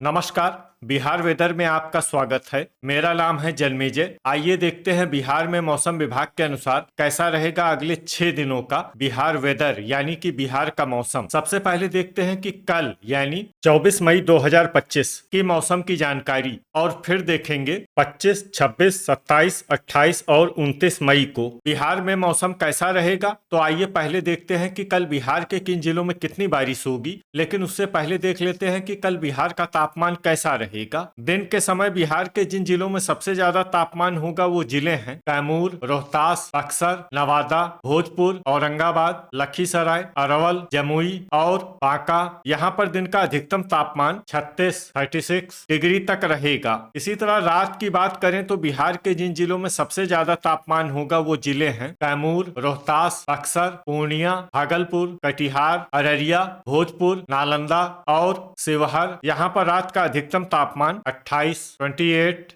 नमस्कार। बिहार वेदर में आपका स्वागत है। मेरा नाम है जन्मेजय। आइए देखते हैं बिहार में मौसम विभाग के अनुसार कैसा रहेगा अगले 6 दिनों का बिहार वेदर यानी कि बिहार का मौसम। सबसे पहले देखते हैं कि कल यानी 24 मई 2025 की मौसम की जानकारी और फिर देखेंगे 25, 26, 27, 28 और 29 मई को बिहार में मौसम कैसा रहेगा। तो आइए पहले देखते हैं कि कल बिहार के किन जिलों में कितनी बारिश होगी, लेकिन उससे पहले देख लेते हैं कि कल बिहार का तापमान कैसा रहेगा। दिन के समय बिहार के जिन जिलों में सबसे ज्यादा तापमान होगा वो जिले हैं कैमूर, रोहतास, बक्सर, नवादा, भोजपुर, औरंगाबाद, लखीसराय, अरवल, जमुई और बांका। यहाँ पर दिन का अधिकतम तापमान 36 डिग्री तक रहेगा। इसी तरह रात की बात करें तो बिहार के जिन जिलों में सबसे ज्यादा तापमान होगा वो जिले हैं कैमूर, रोहतास, बक्सर, पूर्णिया, भागलपुर, कटिहार, अररिया, भोजपुर, नालंदा और शिवहर। यहाँ पर रात का अधिकतम तापमान 28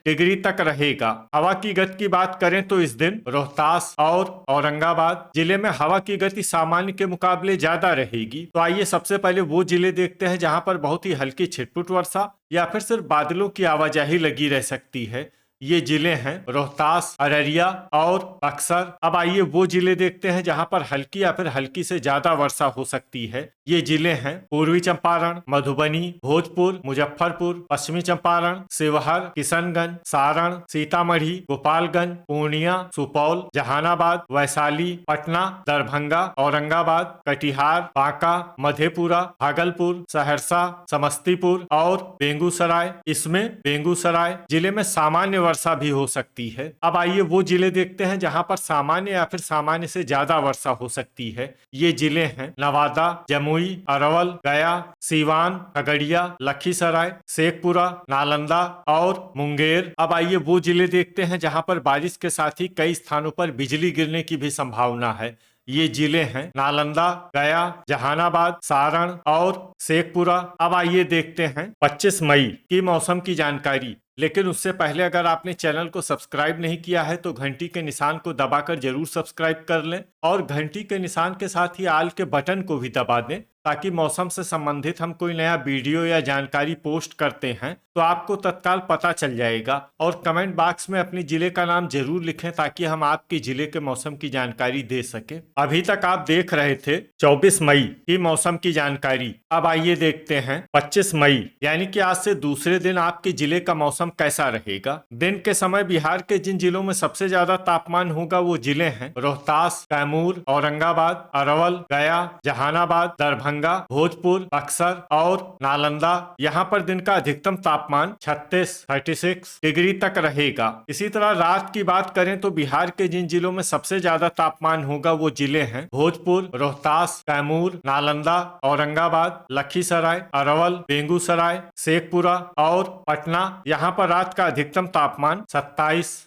डिग्री तक रहेगा। हवा की गति की बात करें तो इस दिन रोहतास और औरंगाबाद जिले में हवा की गति सामान्य के मुकाबले ज्यादा रहेगी। तो आइए सबसे पहले वो जिले देखते हैं जहां पर बहुत ही हल्की छिटपुट वर्षा या फिर सिर्फ बादलों की आवाजाही लगी रह सकती है। ये जिले हैं रोहतास, अररिया और बक्सर। अब आइए वो जिले देखते हैं जहां पर हल्की या फिर हल्की से ज्यादा वर्षा हो सकती है। ये जिले हैं पूर्वी चंपारण, मधुबनी, भोजपुर, मुजफ्फरपुर, पश्चिमी चंपारण, शिवहर, किशनगंज, सारण, सीतामढ़ी, गोपालगंज, पूर्णिया, सुपौल, जहानाबाद, वैशाली, पटना, दरभंगा, औरंगाबाद, कटिहार, बांका, मधेपुरा, भागलपुर, सहरसा, समस्तीपुर और बेगूसराय। इसमें बेगूसराय जिले में सामान्य वर्षा भी हो सकती है। अब आइए वो जिले देखते हैं जहां पर सामान्य या फिर सामान्य से ज्यादा वर्षा हो सकती है। ये जिले हैं नवादा, जमुई, अरवल, गया, सीवान, खगड़िया, लखीसराय, शेखपुरा, नालंदा और मुंगेर। अब आइए वो जिले देखते हैं जहां पर बारिश के साथ ही कई स्थानों पर बिजली गिरने की भी संभावना है। ये जिले हैं नालंदा, गया, जहानाबाद, सारण और शेखपुरा। अब आइए देखते हैं 25 मई की मौसम की जानकारी। लेकिन उससे पहले अगर आपने चैनल को सब्सक्राइब नहीं किया है तो घंटी के निशान को दबाकर जरूर सब्सक्राइब कर लें और घंटी के निशान के साथ ही आल के बटन को भी दबा दें, ताकि मौसम से संबंधित हम कोई नया वीडियो या जानकारी पोस्ट करते हैं तो आपको तत्काल पता चल जाएगा। और कमेंट बॉक्स में अपने जिले का नाम जरूर लिखें ताकि हम आपके जिले के मौसम की जानकारी दे सके। अभी तक आप देख रहे थे 24 मई की मौसम की जानकारी। अब आइए देखते हैं 25 मई यानी कि आज से दूसरे दिन आपके जिले का मौसम कैसा रहेगा। दिन के समय बिहार के जिन जिलों में सबसे ज्यादा तापमान होगा वो जिले हैं रोहतास, कैमूर, औरंगाबाद, अरवल, गया, जहानाबाद, दरभंगा, भोजपुर, बक्सर और नालंदा। यहाँ पर दिन का अधिकतम तापमान 36 डिग्री तक रहेगा। इसी तरह रात की बात करें तो बिहार के जिन जिलों में सबसे ज्यादा तापमान होगा वो जिले हैं भोजपुर, रोहतास, कैमूर, नालंदा, औरंगाबाद, लखीसराय, अरवल, बेगूसराय, शेखपुरा और पटना। यहाँ पर रात का अधिकतम तापमान 27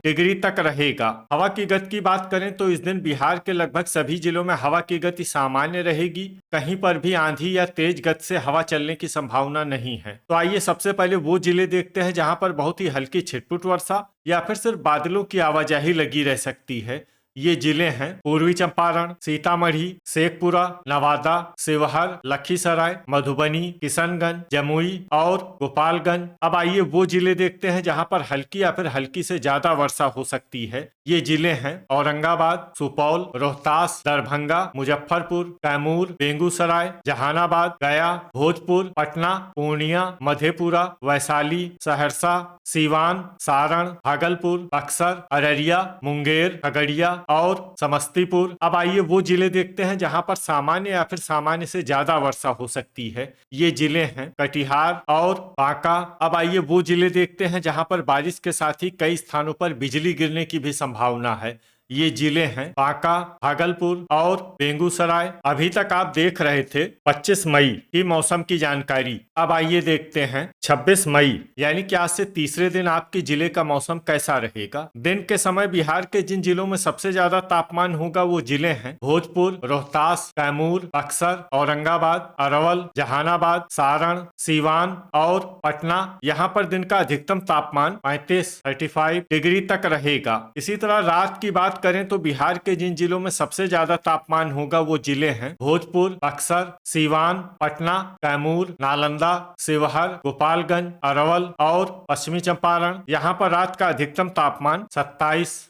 डिग्री तक रहेगा। हवा की गति की बात करें तो इस दिन बिहार के लगभग सभी जिलों में हवा की गति सामान्य रहेगी। कहीं पर भी आंधी या तेज गति से हवा चलने की संभावना नहीं है। तो आइए सबसे पहले वो जिले देखते हैं जहां पर बहुत ही हल्की छिटपुट वर्षा या फिर सिर्फ बादलों की आवाजाही लगी रह सकती है। ये जिले हैं पूर्वी चंपारण, सीतामढ़ी, शेखपुरा, नवादा, शिवहर, लखीसराय, मधुबनी, किशनगंज, जमुई और गोपालगंज। अब आइए वो जिले देखते हैं जहां पर हल्की या फिर हल्की से ज्यादा वर्षा हो सकती है। ये जिले हैं औरंगाबाद, सुपौल, रोहतास, दरभंगा, मुजफ्फरपुर, कैमूर, बेगूसराय, जहानाबाद, गया, भोजपुर, पटना, पूर्णिया, मधेपुरा, वैशाली, सहरसा, सीवान, सारण, भागलपुर, बक्सर, अररिया, मुंगेर, खगड़िया और समस्तीपुर। अब आइए वो जिले देखते हैं जहां पर सामान्य या फिर सामान्य से ज्यादा वर्षा हो सकती है। ये जिले हैं कटिहार और बांका। अब आइए वो जिले देखते हैं जहां पर बारिश के साथ ही कई स्थानों पर बिजली गिरने की भी संभावना है। ये जिले हैं बांका, भागलपुर और बेगूसराय। अभी तक आप देख रहे थे 25 मई की मौसम की जानकारी। अब आइए देखते हैं 26 मई यानी कि आज से तीसरे दिन आपके जिले का मौसम कैसा रहेगा। दिन के समय बिहार के जिन जिलों में सबसे ज्यादा तापमान होगा वो जिले हैं भोजपुर, रोहतास, कैमूर, बक्सर, औरंगाबाद, अरवल, जहानाबाद, सारण, सीवान और पटना। यहाँ पर दिन का अधिकतम तापमान 35 डिग्री तक रहेगा। इसी तरह रात की बात करें तो बिहार के जिन जिलों में सबसे ज्यादा तापमान होगा वो जिले हैं भोजपुर, बक्सर, सीवान, पटना, कैमूर, नालंदा, शिवहर, गोपालगंज, अरवल और पश्चिमी चंपारण। यहाँ पर रात का अधिकतम तापमान 27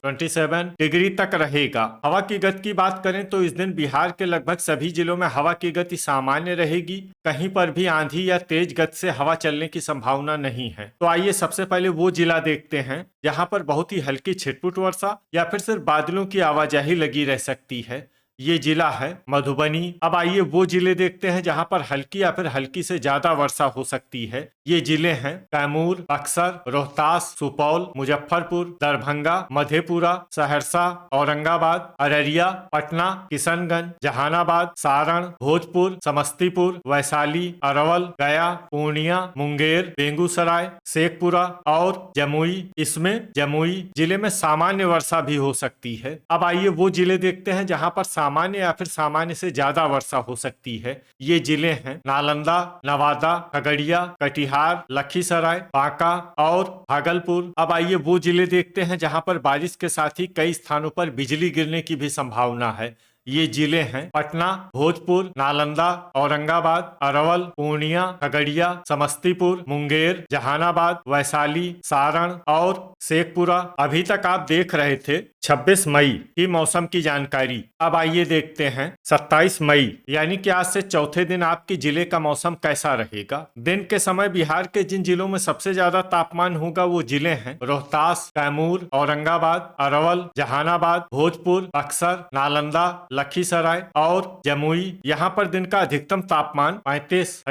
डिग्री तक रहेगा। हवा की गति की बात करें तो इस दिन बिहार के लगभग सभी जिलों में हवा की गति सामान्य रहेगी। कहीं पर भी आंधी या तेज गति से हवा चलने की संभावना नहीं है। तो आइए सबसे पहले वो जिला देखते हैं जहां पर बहुत ही हल्की छिटपुट वर्षा या फिर सिर्फ बादलों की आवाजाही लगी रह सकती है। ये जिला है मधुबनी। अब आइए वो जिले देखते हैं जहां पर हल्की या फिर हल्की से ज्यादा वर्षा हो सकती है। ये जिले हैं कैमूर, बक्सर, रोहतास, सुपौल, मुजफ्फरपुर, दरभंगा, मधेपुरा, सहरसा, औरंगाबाद, अररिया, पटना, किशनगंज, जहानाबाद, सारण, भोजपुर, समस्तीपुर, वैशाली, अरवल, गया, पूर्णिया, मुंगेर, बेगूसराय, शेखपुरा और जमुई। इसमें जमुई जिले में सामान्य वर्षा भी हो सकती है। अब आइए वो जिले देखते हैं जहां पर सामान्य या फिर सामान्य से ज्यादा वर्षा हो सकती है। ये जिले हैं नालंदा, नवादा, खगड़िया, कटिहार, लखीसराय, बांका और भागलपुर। अब आइए वो जिले देखते हैं जहां पर बारिश के साथ ही कई स्थानों पर बिजली गिरने की भी संभावना है। ये जिले हैं पटना, भोजपुर, नालंदा, औरंगाबाद, अरवल, पूर्णिया, खगड़िया, समस्तीपुर, मुंगेर, जहानाबाद, वैशाली, सारण और शेखपुरा। अभी तक आप देख रहे थे 26 मई की मौसम की जानकारी। अब आइए देखते हैं 27 मई यानी कि आज से चौथे दिन आपके जिले का मौसम कैसा रहेगा। दिन के समय बिहार के जिन जिलों में सबसे ज्यादा तापमान होगा वो जिले हैं रोहतास, कैमूर, औरंगाबाद, अरवल, जहानाबाद, भोजपुर, बक्सर, नालंदा, लखीसराय और जमुई। यहाँ पर दिन का अधिकतम तापमान 35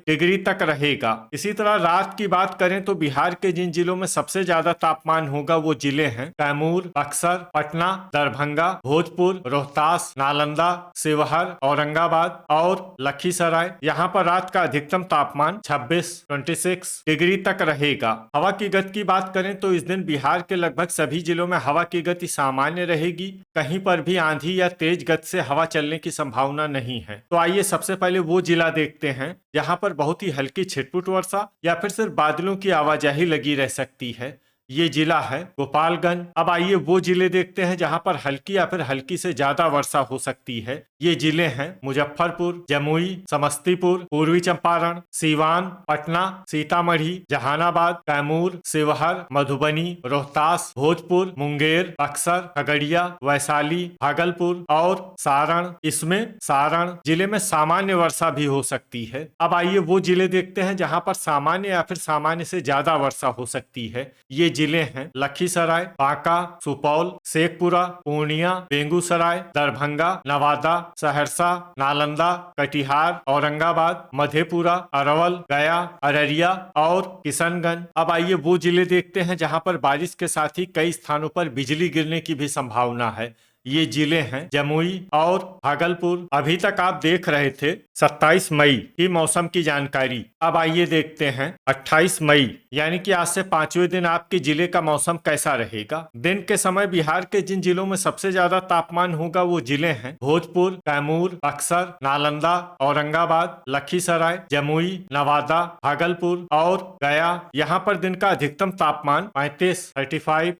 डिग्री तक रहेगा। इसी तरह रात की बात करें तो बिहार के जिन जिलों में सबसे ज्यादा तापमान होगा वो जिले हैं कैमूर, बक्सर, पटना, दरभंगा, भोजपुर, रोहतास, नालंदा, शिवहर, औरंगाबाद और लखीसराय। यहाँ पर रात का अधिकतम तापमान 26 डिग्री तक रहेगा। हवा की गति की बात करें तो इस दिन बिहार के लगभग सभी जिलों में हवा की गति सामान्य रहेगी। कहीं पर भी आंधी या तेज गति से हवा चलने की संभावना नहीं है। तो आइए सबसे पहले वो जिला देखते हैं जहां पर बहुत ही हल्की छिटपुट वर्षा या फिर सिर्फ बादलों की आवाजाही लगी रह सकती है। ये जिला है गोपालगंज। अब आइए वो जिले देखते हैं जहां पर हल्की या फिर हल्की से ज्यादा वर्षा हो सकती है। ये जिले हैं मुजफ्फरपुर, जमुई, समस्तीपुर, पूर्वी चंपारण, सीवान, पटना, सीतामढ़ी, जहानाबाद, कैमूर, शिवहर, मधुबनी, रोहतास, भोजपुर, मुंगेर, बक्सर, खगड़िया, वैशाली, भागलपुर और सारण। इसमें सारण जिले में सामान्य वर्षा भी हो सकती है। अब आइए वो जिले देखते हैं जहां पर सामान्य या फिर सामान्य से ज्यादा वर्षा हो सकती है। ये जिले हैं लखीसराय, बांका, सुपौल, शेखपुरा, पूर्णिया, बेगूसराय, दरभंगा, नवादा, सहरसा, नालंदा, कटिहार, औरंगाबाद, मधेपुरा, अरवल, गया, अररिया और किशनगंज। अब आइए वो जिले देखते हैं जहां पर बारिश के साथ ही कई स्थानों पर बिजली गिरने की भी संभावना है। ये जिले हैं जमुई और भागलपुर। अभी तक आप देख रहे थे 27 मई की मौसम की जानकारी। अब आइए देखते हैं 28 मई यानी कि आज से 5वें दिन आपके जिले का मौसम कैसा रहेगा। दिन के समय बिहार के जिन जिलों में सबसे ज्यादा तापमान होगा वो जिले हैं भोजपुर, कैमूर, बक्सर, नालंदा, औरंगाबाद, लखीसराय, जमुई, नवादा, भागलपुर और गया। यहाँ पर दिन का अधिकतम तापमान 35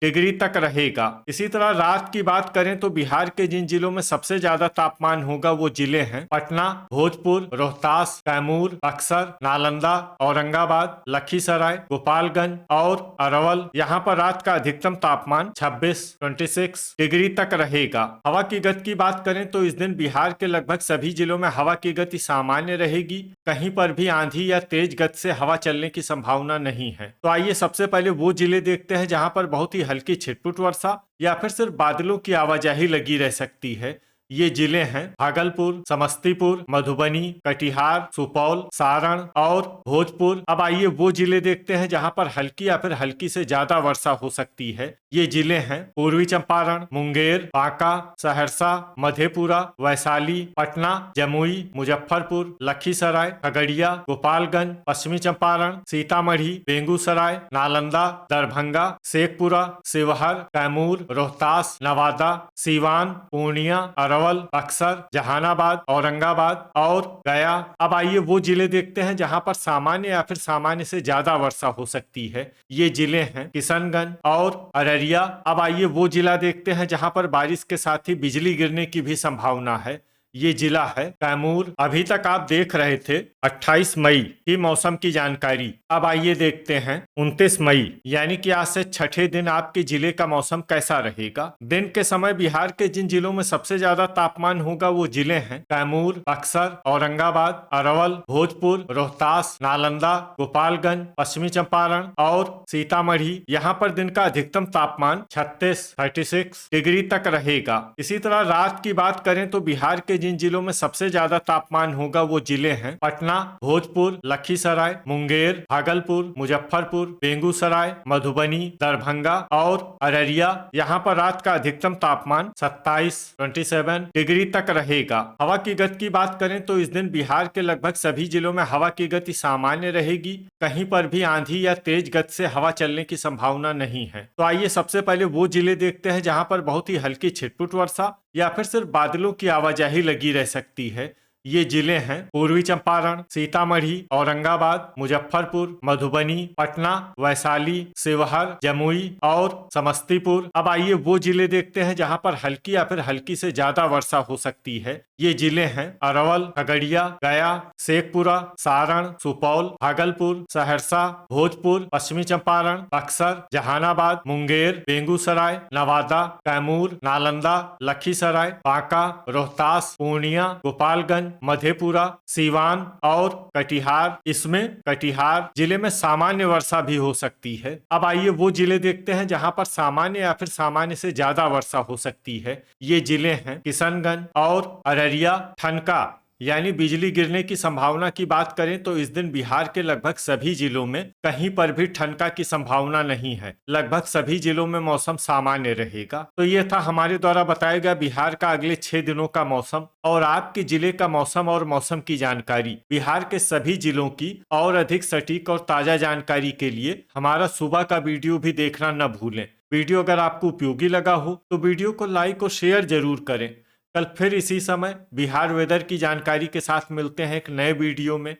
डिग्री तक रहेगा। इसी तरह रात की बात करें तो बिहार के जिन जिलों में सबसे ज्यादा तापमान होगा वो जिले हैं पटना, भोजपुर, रोहतास, कैमूर, बक्सर, नालंदा, औरंगाबाद, लखीसराय, गोपालगंज और अरवल। यहाँ पर रात का अधिकतम तापमान 26 डिग्री तक रहेगा। हवा की गति की बात करें तो इस दिन बिहार के लगभग सभी जिलों में हवा की गति सामान्य रहेगी। कहीं पर भी आंधी या तेज गति से हवा चलने की संभावना नहीं है। तो आइए सबसे पहले वो जिले देखते हैं जहां पर बहुत ही हल्की छिटपुट वर्षा या फिर सिर्फ बादलों की आवाजाही लगी रह सकती है। ये जिले हैं भागलपुर, समस्तीपुर, मधुबनी, कटिहार, सुपौल, सारण और भोजपुर। अब आइए वो जिले देखते हैं जहां पर हल्की या फिर हल्की से ज्यादा वर्षा हो सकती है। ये जिले हैं पूर्वी चंपारण, मुंगेर, बांका, सहरसा, मधेपुरा, वैशाली, पटना, जमुई, मुजफ्फरपुर, लखीसराय, खगड़िया, गोपालगंज, पश्चिमी चंपारण, सीतामढ़ी, बेगूसराय, नालंदा, दरभंगा, शेखपुरा, शिवहर, कैमूर, रोहतास, नवादा, सीवान, पूर्णिया, अरवल, बक्सर, जहानाबाद, औरंगाबाद और गया। अब आइए वो जिले देखते हैं जहां पर सामान्य या फिर सामान्य से ज्यादा वर्षा हो सकती है। ये जिले हैं किशनगंज और अररिया। अब आइए वो जिला देखते हैं जहां पर बारिश के साथ ही बिजली गिरने की भी संभावना है। ये जिला है कैमूर। अभी तक आप देख रहे थे 28 मई की मौसम की जानकारी। अब आइए देखते हैं 29 मई यानी कि आज से छठे दिन आपके जिले का मौसम कैसा रहेगा। दिन के समय बिहार के जिन जिलों में सबसे ज्यादा तापमान होगा वो जिले हैं कैमूर, बक्सर, औरंगाबाद, अरवल, भोजपुर, रोहतास, नालंदा, गोपालगंज, पश्चिमी चंपारण और सीतामढ़ी। यहाँ पर दिन का अधिकतम तापमान 36 डिग्री तक रहेगा। इसी तरह रात की बात करें तो बिहार के जिन जिलों में सबसे ज्यादा तापमान होगा वो जिले हैं पटना, भोजपुर, लखीसराय, मुंगेर, भागलपुर, मुजफ्फरपुर, बेगूसराय, मधुबनी, दरभंगा और अररिया। यहाँ पर रात का अधिकतम तापमान 27 डिग्री तक रहेगा। हवा की गति की बात करें तो इस दिन बिहार के लगभग सभी जिलों में हवा की गति सामान्य रहेगी। कहीं पर भी आंधी या तेज गति से हवा चलने की संभावना नहीं है। तो आइए सबसे पहले वो जिले देखते हैं जहां पर बहुत ही हल्की छिटपुट वर्षा या फिर सिर्फ बादलों की आवाजाही लगी रह सकती है। ये जिले हैं पूर्वी चंपारण, सीतामढ़ी, औरंगाबाद, मुजफ्फरपुर, मधुबनी, पटना, वैशाली, शिवहर, जमुई और समस्तीपुर। अब आइए वो जिले देखते हैं जहां पर हल्की या फिर हल्की से ज्यादा वर्षा हो सकती है। ये जिले हैं अरवल, खगड़िया, गया, शेखपुरा, सारण, सुपौल, भागलपुर, सहरसा, भोजपुर, पश्चिमी चंपारण, बक्सर, जहानाबाद, मुंगेर, बेगूसराय, नवादा, कैमूर, नालंदा, लखीसराय, बांका, रोहतास, पूर्णिया, गोपालगंज, मधेपुरा, सीवान और कटिहार। इसमें कटिहार जिले में सामान्य वर्षा भी हो सकती है। अब आइए वो जिले देखते हैं जहां पर सामान्य या फिर सामान्य से ज्यादा वर्षा हो सकती है। ये जिले हैं किशनगंज और अररिया। ठनका यानी बिजली गिरने की संभावना की बात करें तो इस दिन बिहार के लगभग सभी जिलों में कहीं पर भी ठनका की संभावना नहीं है। लगभग सभी जिलों में मौसम सामान्य रहेगा। तो ये था हमारे द्वारा बताया गया बिहार का अगले 6 दिनों का मौसम और आपके जिले का मौसम और मौसम की जानकारी। बिहार के सभी जिलों की और अधिक सटीक और ताजा जानकारी के लिए हमारा सुबह का वीडियो भी देखना न भूलें। वीडियो अगर आपको उपयोगी लगा हो तो वीडियो को लाइक और शेयर जरूर करें। कल फिर इसी समय बिहार वेदर की जानकारी के साथ मिलते हैं एक नए वीडियो में।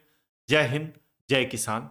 जय हिंद, जय किसान।